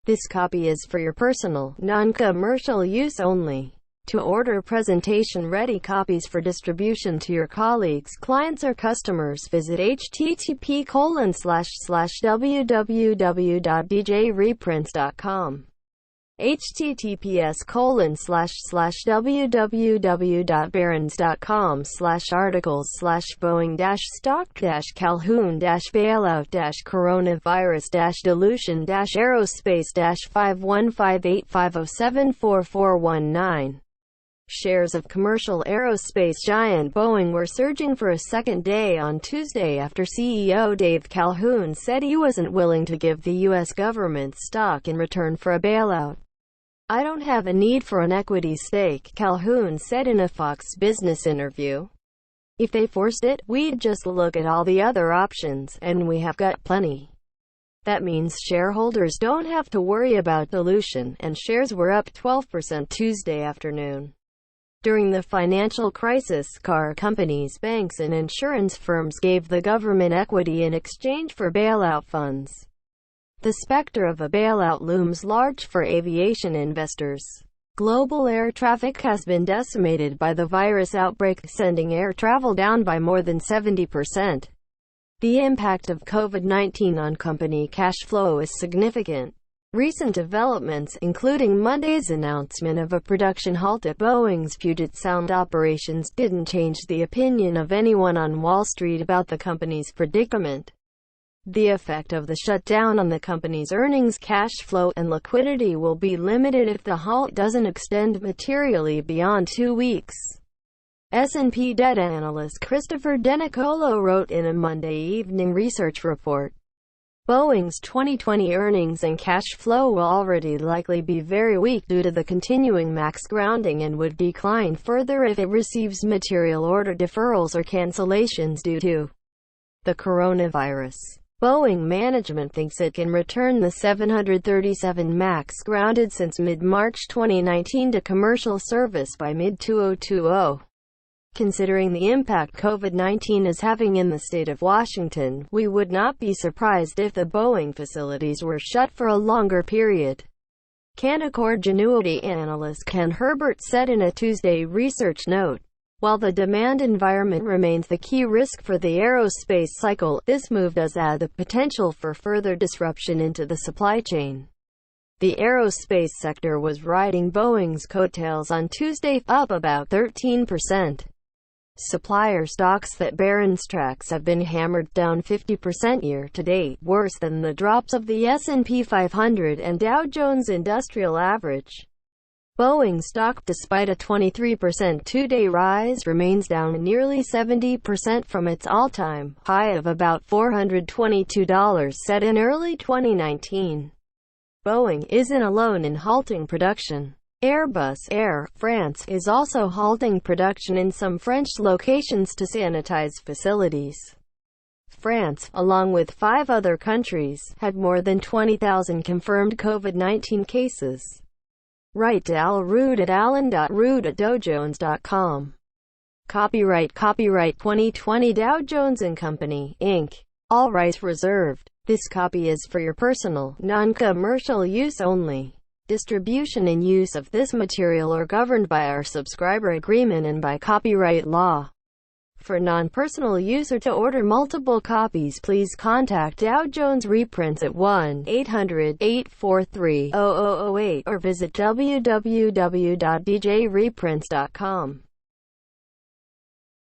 This copy is for your personal, non-commercial use only. To order presentation-ready copies for distribution to your colleagues, clients, or customers, visit http://www.djreprints.com. https://www.barron's.com/articles/boeing-coronavirus-delusion-aerospace-51585074419. Shares of commercial aerospace giant Boeing were surging for a second day on Tuesday after CEO Dave Calhoun said he wasn't willing to give the U.S. government stock in return for a bailout. "I don't have a need for an equity stake," Calhoun said in a Fox Business interview. "If they forced it, we'd just look at all the other options, and we have got plenty. That means shareholders don't have to worry about dilution," and shares were up 12% Tuesday afternoon. During the financial crisis, car companies, banks, and insurance firms gave the government equity in exchange for bailout funds. The specter of a bailout looms large for aviation investors. Global air traffic has been decimated by the virus outbreak, sending air travel down by more than 70%. The impact of COVID-19 on company cash flow is significant. Recent developments, including Monday's announcement of a production halt at Boeing's Puget Sound operations, didn't change the opinion of anyone on Wall Street about the company's predicament. The effect of the shutdown on the company's earnings, cash flow, and liquidity will be limited if the halt doesn't extend materially beyond 2 weeks. S&P debt analyst Christopher DeNicolo wrote in a Monday evening research report, "Boeing's 2020 earnings and cash flow will already likely be very weak due to the continuing MAX grounding and would decline further if it receives material order deferrals or cancellations due to the coronavirus." Boeing management thinks it can return the 737 MAX grounded since mid-March 2019 to commercial service by mid-2020. Considering the impact COVID-19 is having in the state of Washington, we would not be surprised if the Boeing facilities were shut for a longer period. Canaccord Genuity analyst Ken Herbert said in a Tuesday research note, "While the demand environment remains the key risk for the aerospace cycle, this move does add the potential for further disruption into the supply chain." The aerospace sector was riding Boeing's coattails on Tuesday, up about 13%. Supplier stocks that Barron's tracks have been hammered down 50% year-to-date, worse than the drops of the S&P 500 and Dow Jones Industrial Average. Boeing stock, despite a 23% two-day rise, remains down nearly 70% from its all-time high of about $422 set in early 2019. Boeing isn't alone in halting production. Airbus Air France is also halting production in some French locations to sanitize facilities. France, along with 5 other countries, had more than 20,000 confirmed COVID-19 cases. Write Al Rood at allen.rood@dowjones.com. Copyright 2020 Dow Jones & Company, Inc. All rights reserved. This copy is for your personal, non-commercial use only. Distribution and use of this material are governed by our subscriber agreement and by copyright law. For non-personal use or to order multiple copies, please contact Dow Jones Reprints at 1-800-843-0008 or visit www.djreprints.com.